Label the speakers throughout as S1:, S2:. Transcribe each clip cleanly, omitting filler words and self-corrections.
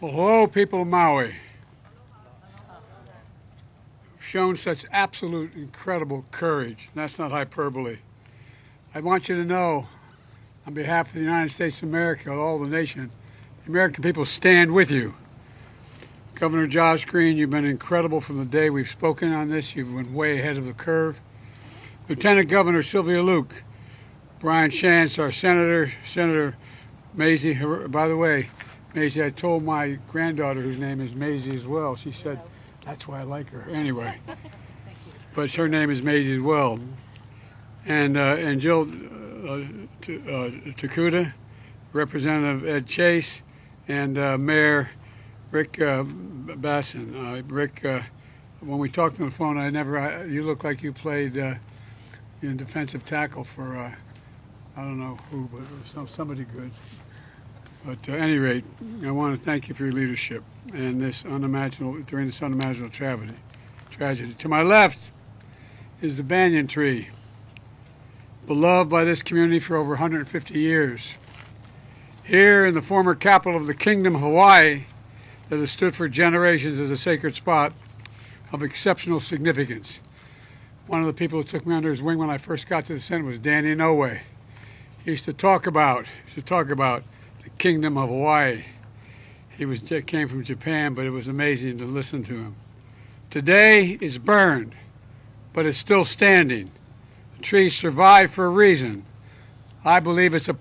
S1: Well, hello, people of Maui. You've shown such absolute incredible courage. That's not hyperbole. I want you to know, on behalf of the United States of America, all the nation, the American people stand with you. Governor Josh Green, you've been incredible from the day we've spoken on this. You've been way ahead of the curve. Lieutenant Governor Sylvia Luke, Brian Shantz, our senator, Senator Maisie. By the way, Maisie, I told my granddaughter, whose name is Maisie as well, she said, that's why I like her. Anyway, but her name is Maisie as well. And Jill Takuda, Representative Ed Chase, and Mayor Rick Bassin. Rick, when we talked on the phone, you look like you played in defensive tackle for, I don't know who, but somebody good. But at any rate, I want to thank you for your leadership and during this unimaginable tragedy. To my left is the banyan tree, beloved by this community for over 150 years. Here in the former capital of the Kingdom of Hawaii, that has stood for generations as a sacred spot of exceptional significance. One of the people who took me under his wing when I first got to the Senate was Danny Inouye. He used to talk about the Kingdom of Hawaii. He came from Japan, but it was amazing to listen to him. Today is burned, but it's still standing. The tree survived for a reason. I believe it's a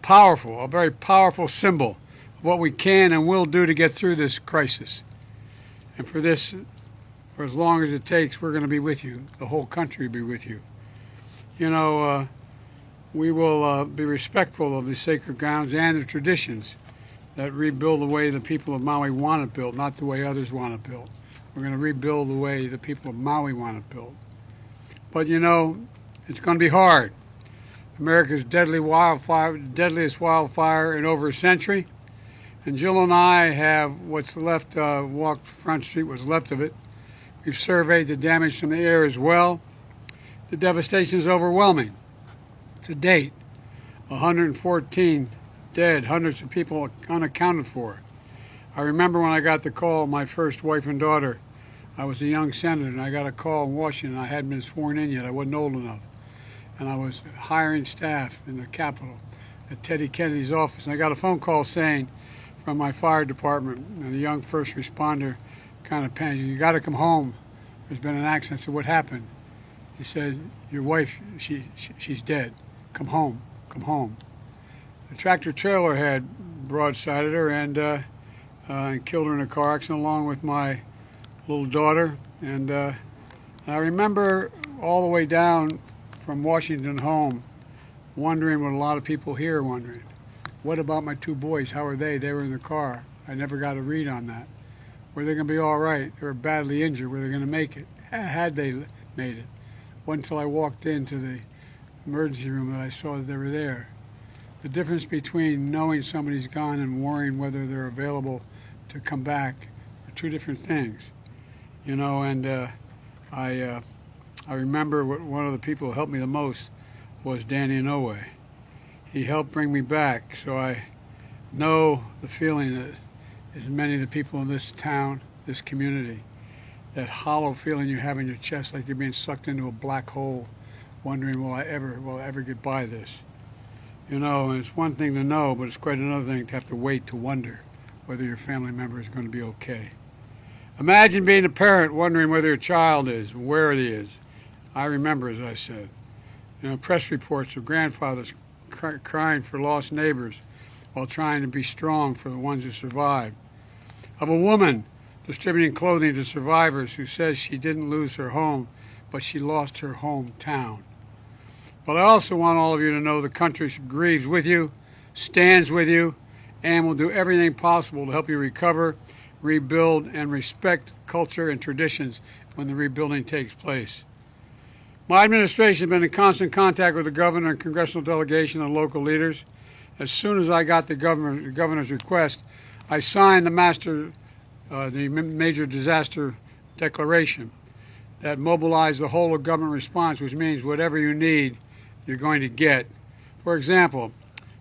S1: very powerful symbol of what we can and will do to get through this crisis. And for as long as it takes, we're going to be with you. The whole country will be with you. You know, we will be respectful of the sacred grounds and the traditions that rebuild the way the people of Maui want it built, not the way others want it built. We're going to rebuild the way the people of Maui want it built. But you know, it's going to be hard. America's deadliest wildfire in over a century. And Jill and I have what's left, walked Front Street, what's left of it. We've surveyed the damage from the air as well. The devastation is overwhelming. To date, 114 dead, hundreds of people unaccounted for. I remember when I got the call, my first wife and daughter, I was a young senator, and I got a call in Washington. I hadn't been sworn in yet. I wasn't old enough. And I was hiring staff in the Capitol at Teddy Kennedy's office. And I got a phone call saying from my fire department, and a young first responder kind of panicked, you got to come home. There's been an accident. I said, what happened? He said, your wife, she's dead. Come home, come home. The tractor trailer had broadsided her and killed her in a car accident along with my little daughter. And I remember all the way down from Washington home wondering what a lot of people here are wondering. What about my two boys? How are they? They were in the car. I never got a read on that. Were they going to be all right? They were badly injured. Were they going to make it? Had they made it? Wasn't until I walked into the emergency room that I saw that they were there. The difference between knowing somebody's gone and worrying whether they're available to come back are two different things. You know, and I remember one of the people who helped me the most was Danny Inouye. He helped bring me back, so I know the feeling that as many of the people in this town, this community, that hollow feeling you have in your chest like you're being sucked into a black hole, wondering, will I ever get by this? You know, and it's one thing to know, but it's quite another thing to have to wait to wonder whether your family member is going to be okay. Imagine being a parent wondering whether your child is, where he is. I remember, as I said, you know, press reports of grandfathers crying for lost neighbors while trying to be strong for the ones who survived. Of a woman distributing clothing to survivors who says she didn't lose her home, but she lost her hometown. But I also want all of you to know the country grieves with you, stands with you, and will do everything possible to help you recover, rebuild, and respect culture and traditions when the rebuilding takes place. My administration has been in constant contact with the governor and congressional delegation and local leaders. As soon as I got the governor's request, I signed the major disaster declaration that mobilized the whole of government response, which means whatever you need, you're going to get. For example,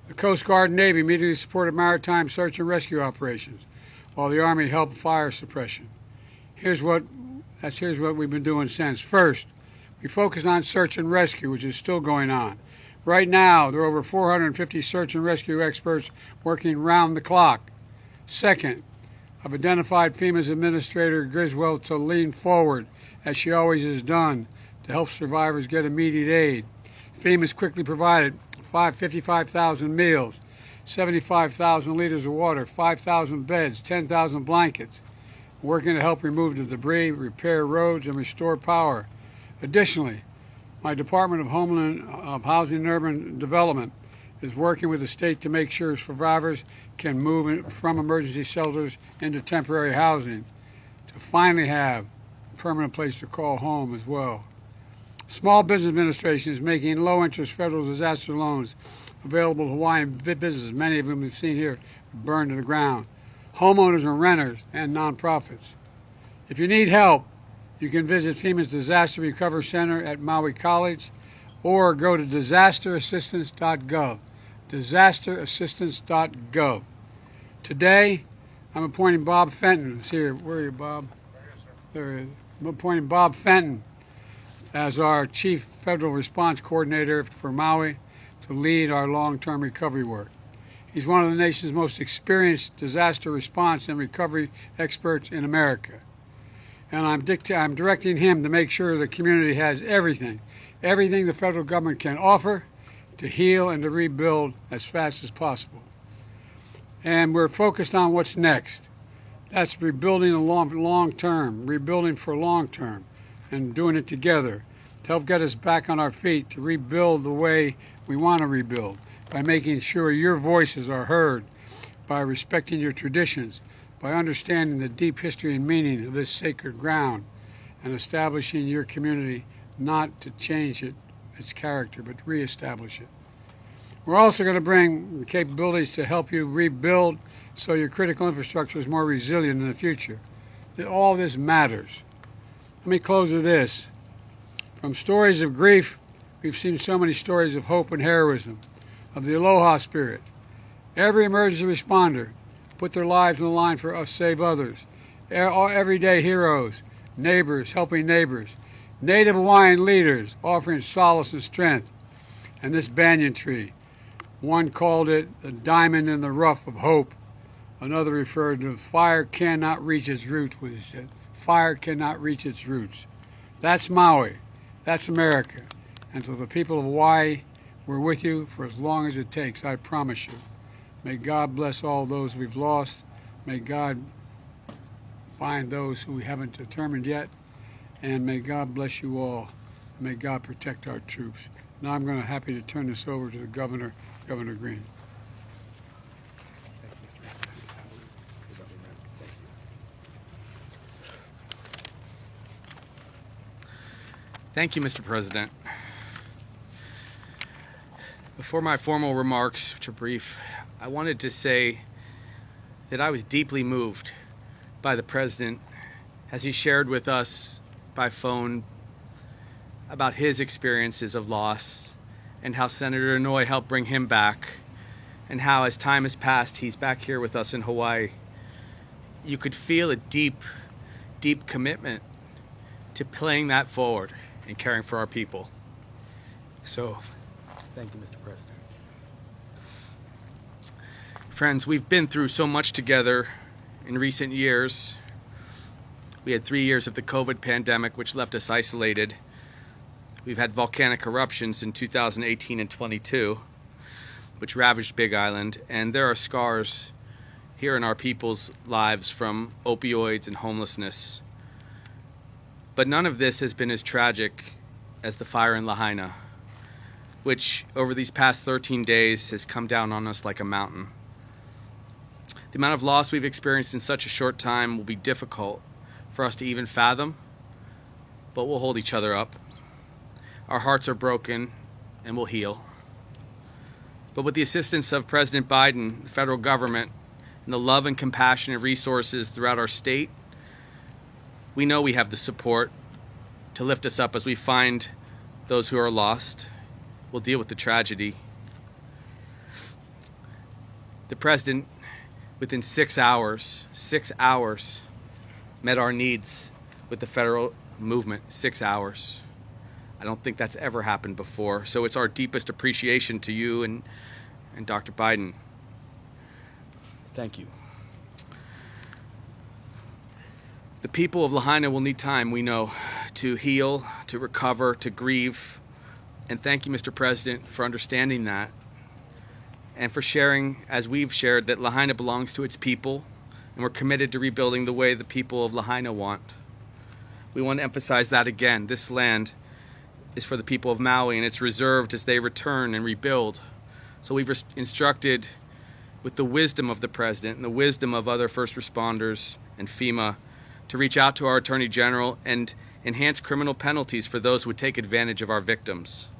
S1: the Coast Guard and Navy immediately supported maritime search and rescue operations. while the Army helped fire suppression. Here's what we've been doing since. First, we focused on search and rescue, which is still going on. Right now, there are over 450 search and rescue experts working round the clock. Second, I've identified FEMA's Administrator Griswold to lean forward, as she always has done, to help survivors get immediate aid. FEMA's quickly provided 55,000 meals, 75,000 liters of water, 5,000 beds, 10,000 blankets, working to help remove the debris, repair roads, and restore power. Additionally, my Department of Housing and Urban Development is working with the state to make sure survivors can move from emergency shelters into temporary housing to finally have a permanent place to call home as well. Small Business Administration is making low-interest federal disaster loans available to Hawaiian businesses, many of them we've seen here burned to the ground, homeowners and renters, and nonprofits. If you need help, you can visit FEMA's Disaster Recovery Center at Maui College or go to disasterassistance.gov. disasterassistance.gov. Today, I'm appointing Bob Fenton, who's here. Where are you, Bob? There he is. I'm appointing Bob Fenton as our Chief Federal Response Coordinator for Maui to lead our long-term recovery work. He's one of the nation's most experienced disaster response and recovery experts in America. And I'm directing him to make sure the community has everything the federal government can offer to heal and to rebuild as fast as possible. And we're focused on what's next. That's rebuilding the long term, rebuilding for long term, and doing it together to help get us back on our feet, to rebuild the way we want to rebuild, by making sure your voices are heard, by respecting your traditions, by understanding the deep history and meaning of this sacred ground, and establishing your community not to change its character, but reestablish it. We're also going to bring the capabilities to help you rebuild so your critical infrastructure is more resilient in the future. All this matters. Let me close with this. From stories of grief, we've seen so many stories of hope and heroism, of the aloha spirit. Every emergency responder put their lives on the line for us, save others. Everyday heroes, neighbors helping neighbors, Native Hawaiian leaders offering solace and strength. And this banyan tree, one called it the diamond in the rough of hope. Another referred to fire cannot reach its roots, what he said. Fire cannot reach its roots. That's Maui. That's America. And to the people of Hawaii, we're with you for as long as it takes, I promise you. May God bless all those we've lost. May God find those who we haven't determined yet. And may God bless you all. May God protect our troops. Now I'm going to happy to turn this over to the Governor, Governor Green.
S2: Thank you, Mr. President. Before my formal remarks, which are brief, I wanted to say that I was deeply moved by the President as he shared with us by phone about his experiences of loss and how Senator Inouye helped bring him back, and how as time has passed, he's back here with us in Hawaii. You could feel a deep, deep commitment to playing that forward and caring for our people. So, thank you, Mr. President. Friends, we've been through so much together in recent years. We had 3 years of the COVID pandemic, which left us isolated. We've had volcanic eruptions in 2018 and 22, which ravaged Big Island, and there are scars here in our people's lives from opioids and homelessness. But none of this has been as tragic as the fire in Lahaina, which over these past 13 days has come down on us like a mountain. The amount of loss we've experienced in such a short time will be difficult for us to even fathom, but we'll hold each other up. Our hearts are broken and we'll heal. But with the assistance of President Biden, the federal government, and the love and compassion of resources throughout our state, we know we have the support to lift us up as we find those who are lost. We'll deal with the tragedy. The President, within 6 hours, met our needs with the federal movement. 6 hours. I don't think that's ever happened before. So it's our deepest appreciation to you and Dr. Biden. Thank you. The people of Lahaina will need time, we know, to heal, to recover, to grieve. And thank you, Mr. President, for understanding that and for sharing, as we've shared, that Lahaina belongs to its people, and we're committed to rebuilding the way the people of Lahaina want. We want to emphasize that again. This land is for the people of Maui, and it's reserved as they return and rebuild. So we've instructed, with the wisdom of the President and the wisdom of other first responders and FEMA, to reach out to our Attorney General and enhance criminal penalties for those who would take advantage of our victims.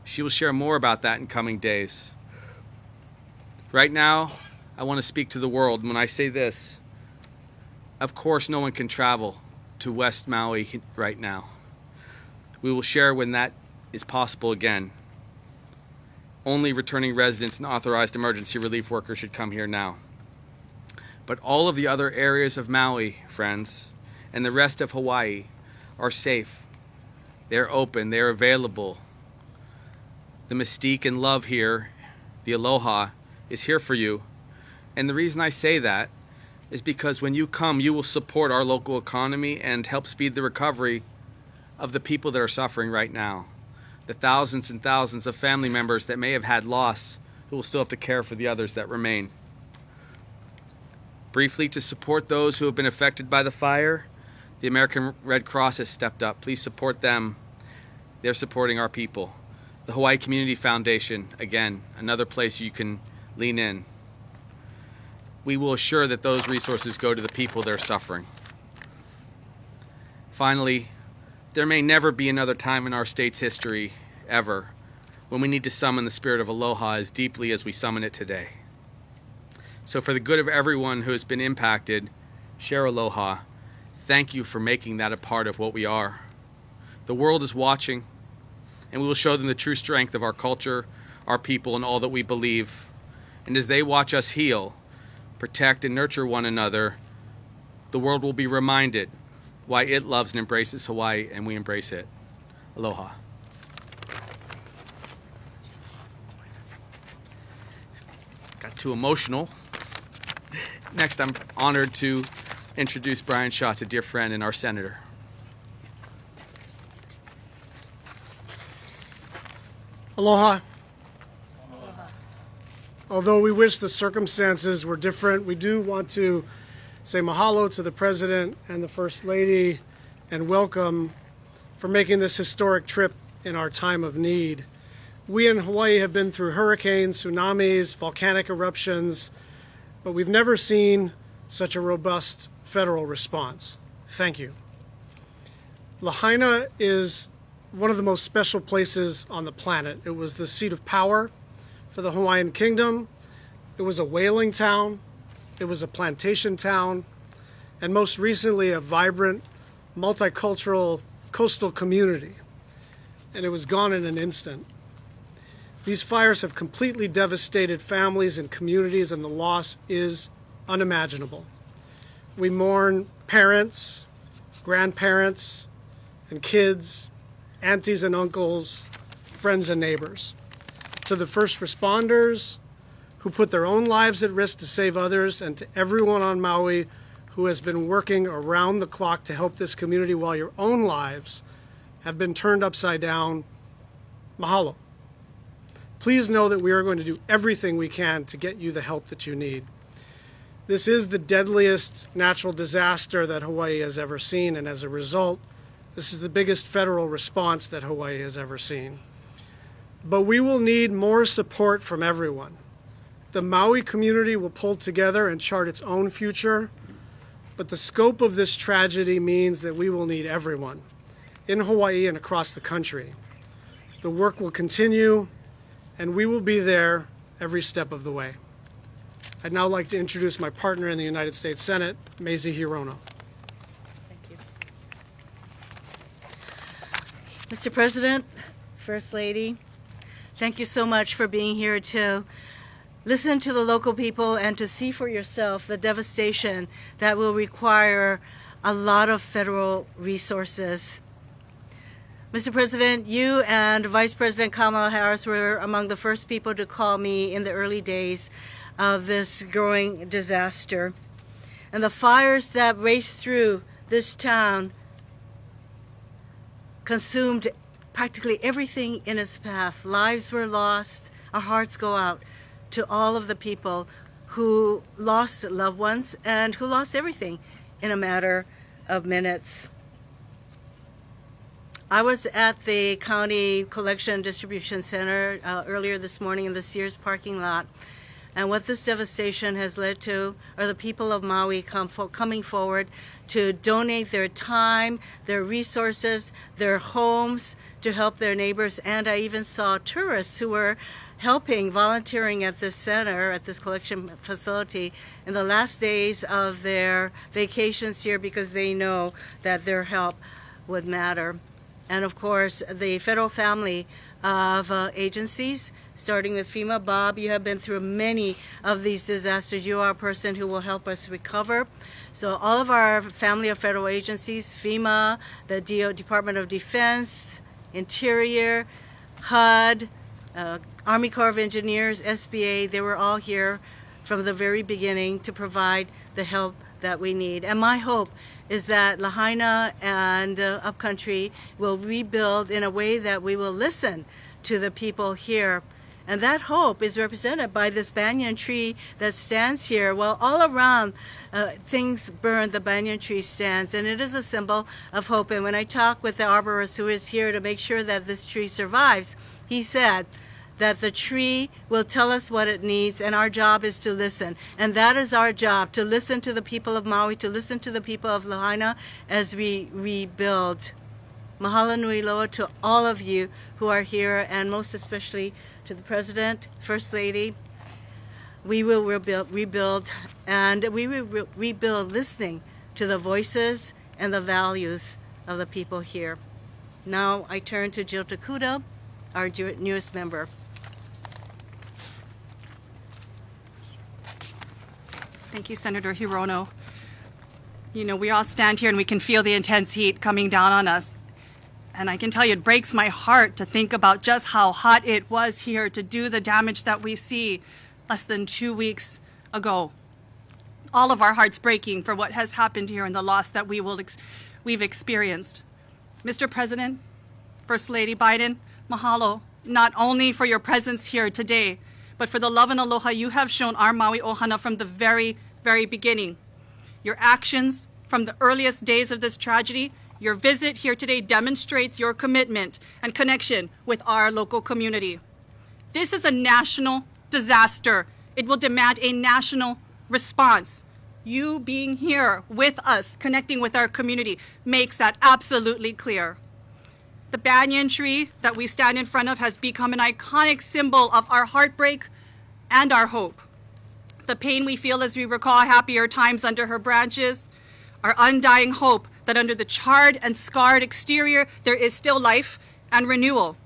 S2: She will share more about that in coming days. Right now, I want to speak to the world. When I say this, of course no one can travel to West Maui right now. We will share when that is possible again. Only returning residents and authorized emergency relief workers should come here now. But all of the other areas of Maui, friends, and the rest of Hawaii are safe. They're open, they're available. The mystique and love here, the aloha, is here for you. And the reason I say that is because when you come, you will support our local economy and help speed the recovery of the people that are suffering right now. The thousands and thousands of family members that may have had loss, who will still have to care for the others that remain. Briefly, to support those who have been affected by the fire, the American Red Cross has stepped up. Please support them. They're supporting our people. The Hawaii Community Foundation, again, another place you can lean in. We will assure that those resources go to the people that are suffering. Finally, there may never be another time in our state's history, ever, when we need to summon the spirit of aloha as deeply as we summon it today. So for the good of everyone who has been impacted, share aloha. Thank you for making that a part of what we are. The world is watching, and we will show them the true strength of our culture, our people, and all that we believe. And as they watch us heal, protect, and nurture one another, the world will be reminded why it loves and embraces Hawaii, and we embrace it. Aloha. Got too emotional. Next, I'm honored to introduce Brian Schatz, a dear friend and our senator.
S3: Aloha. Aloha. Although we wish the circumstances were different, we do want to say mahalo to the President and the First Lady and welcome for making this historic trip in our time of need. We in Hawaii have been through hurricanes, tsunamis, volcanic eruptions, but we've never seen such a robust federal response. Thank you. Lahaina is one of the most special places on the planet. It was the seat of power for the Hawaiian Kingdom. It was a whaling town. It was a plantation town. And most recently, a vibrant, multicultural coastal community. And it was gone in an instant. These fires have completely devastated families and communities, and the loss is unimaginable. We mourn parents, grandparents, and kids, aunties and uncles, friends and neighbors. To the first responders who put their own lives at risk to save others, and to everyone on Maui who has been working around the clock to help this community while your own lives have been turned upside down, mahalo. Please know that we are going to do everything we can to get you the help that you need. This is the deadliest natural disaster that Hawaii has ever seen, and as a result, this is the biggest federal response that Hawaii has ever seen. But we will need more support from everyone. The Maui community will pull together and chart its own future, but the scope of this tragedy means that we will need everyone in Hawaii and across the country. The work will continue, and we will be there every step of the way. I'd now like to introduce my partner in the United States Senate, Mazie Hirono.
S4: Thank you. Mr. President, First Lady, thank you so much for being here to listen to the local people and to see for yourself the devastation that will require a lot of federal resources. Mr. President, you and Vice President Kamala Harris were among the first people to call me in the early days of this growing disaster. And the fires that raced through this town consumed practically everything in its path. Lives were lost. Our hearts go out to all of the people who lost loved ones and who lost everything in a matter of minutes. I was at the County Collection Distribution Center earlier this morning in the Sears parking lot. And what this devastation has led to are the people of Maui coming forward to donate their time, their resources, their homes to help their neighbors. And I even saw tourists who were helping, volunteering at this center, at this collection facility in the last days of their vacations here because they know that their help would matter. And of course, the federal family of agencies, starting with FEMA. Bob, you have been through many of these disasters. You are a person who will help us recover. So all of our family of federal agencies, FEMA, the Department of Defense, Interior, HUD, Army Corps of Engineers, SBA, they were all here from the very beginning to provide the help that we need. And my hope is that Lahaina and Upcountry will rebuild in a way that we will listen to the people here. And that hope is represented by this banyan tree that stands here. Well, all around things burn, the banyan tree stands, and it is a symbol of hope. And when I talk with the arborist who is here to make sure that this tree survives, he said that the tree will tell us what it needs, and our job is to listen. And that is our job, to listen to the people of Maui, to listen to the people of Lahaina as we rebuild. Mahalo nui loa to all of you who are here, and most especially to the President, First Lady. We will rebuild, and we will rebuild listening to the voices and the values of the people here. Now I turn to Jill Takuda, our newest member.
S5: Thank you, Senator Hirono. You know, we all stand here and we can feel the intense heat coming down on us. And I can tell you, it breaks my heart to think about just how hot it was here to do the damage that we see less than 2 weeks ago. All of our hearts breaking for what has happened here and the loss that we've experienced. Mr. President, First Lady Biden, mahalo, not only for your presence here today, but for the love and aloha you have shown our Maui ohana from the very, very beginning. Your actions from the earliest days of this tragedy, your visit here today demonstrates your commitment and connection with our local community. This is a national disaster. It will demand a national response. You being here with us, connecting with our community, makes that absolutely clear. The banyan tree that we stand in front of has become an iconic symbol of our heartbreak and our hope. The pain we feel as we recall happier times under her branches, our undying hope that under the charred and scarred exterior, there is still life and renewal.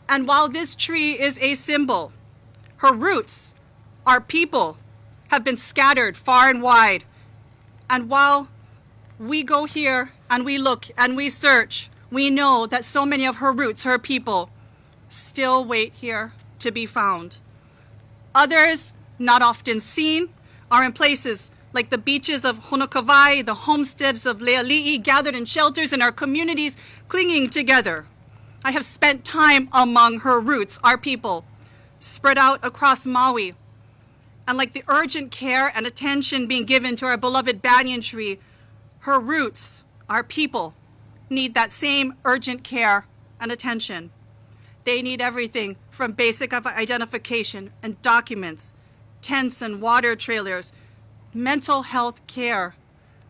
S5: And while this tree is a symbol, her roots, our people, have been scattered far and wide. And while we go here and we look and we search, we know that so many of her roots, her people, still wait here to be found. Others, not often seen, are in places like the beaches of Honokawai, the homesteads of Leali'i, gathered in shelters in our communities, clinging together. I have spent time among her roots, our people, spread out across Maui. And like the urgent care and attention being given to our beloved banyan tree, her roots, our people, need that same urgent care and attention. They need everything from basic identification and documents, tents and water trailers, mental health care.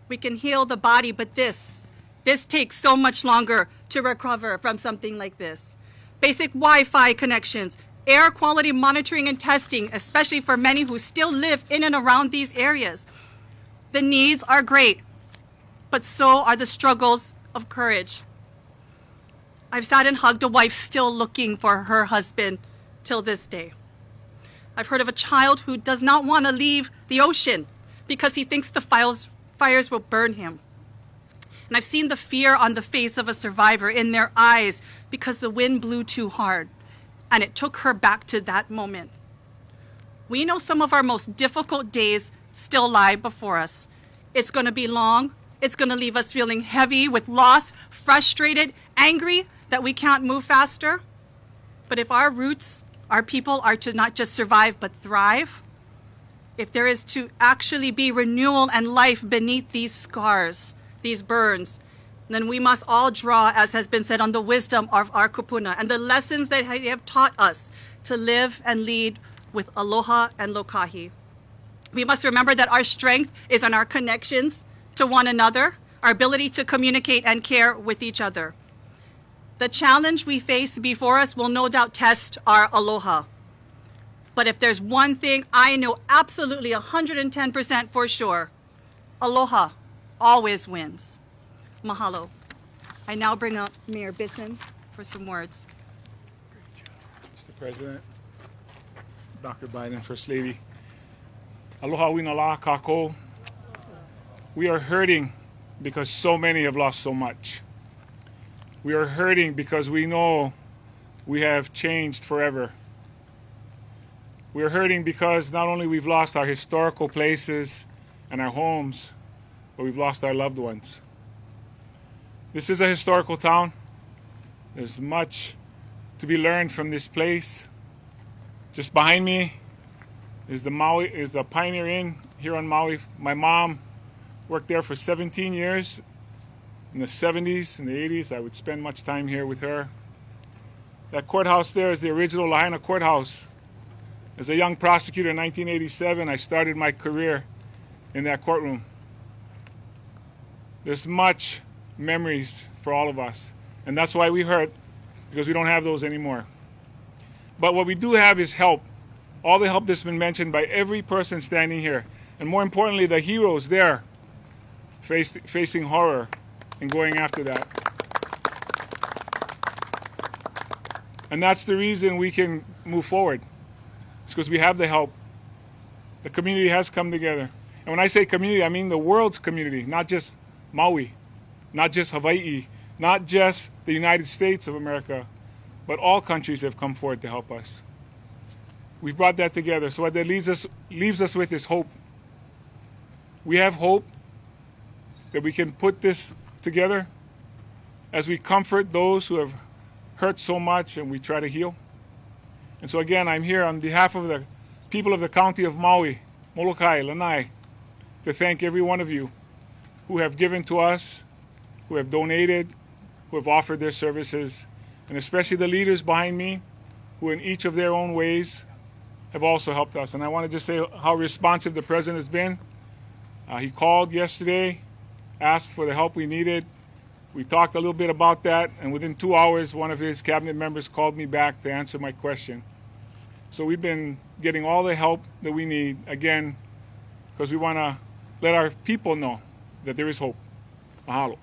S5: We can heal the body, but this takes so much longer to recover from something like this. Basic Wi-Fi connections, air quality monitoring and testing, especially for many who still live in and around these areas. The needs are great, but so are the struggles of courage. I've sat and hugged a wife still looking for her husband till this day. I've heard of a child who does not want to leave the ocean because he thinks the fires will burn him. And I've seen the fear on the face of a survivor in their eyes because the wind blew too hard, and it took her back to that moment. We know some of our most difficult days still lie before us. It's going to be long. It's going to leave us feeling heavy with loss, frustrated, angry that we can't move faster. But if our roots, our people, are to not just survive but thrive, if there is to actually be renewal and life beneath these scars, these burns, then we must all draw, as has been said, on the wisdom of our kupuna and the lessons that they have taught us to live and lead with aloha and lokahi. We must remember that our strength is in our connections to one another, our ability to communicate and care with each other. The challenge we face before us will no doubt test our aloha. But if there's one thing I know absolutely 110% for sure, aloha always wins. Mahalo. I now bring up Mayor Bisson for some words.
S6: Mr. President, Dr. Biden, First Lady. Aloha winala kako. We are hurting because so many have lost so much. We are hurting because we know we have changed forever. We are hurting because not only we've lost our historical places and our homes, but we've lost our loved ones. This is a historical town. There's much to be learned from this place. Just behind me is the Pioneer Inn here on Maui. My mom worked there for 17 years. In the 70s and the 80s, I would spend much time here with her. That courthouse there is the original Lahaina courthouse. As a young prosecutor in 1987, I started my career in that courtroom. There's much memories for all of us, and that's why we hurt, because we don't have those anymore. But what we do have is help. All the help that's been mentioned by every person standing here, and more importantly, the heroes there facing horror and going after that. And that's the reason we can move forward. It's because we have the help. The community has come together. And when I say community, I mean the world's community, not just Maui, not just Hawaii, not just the United States of America, but all countries have come forward to help us. We've brought that together. So what that leaves us with is hope. We have hope that we can put this together as we comfort those who have hurt so much and we try to heal. And so again, I'm here on behalf of the people of the county of Maui, Molokai, Lanai, to thank every one of you who have given to us, who have donated, who have offered their services, and especially the leaders behind me, who in each of their own ways have also helped us. And I want to just say how responsive the president has been. He called yesterday, asked for the help we needed. We talked a little bit about that, and within 2 hours, one of his cabinet members called me back to answer my question. So we've been getting all the help that we need, again, because we want to let our people know that there is hope. Mahalo.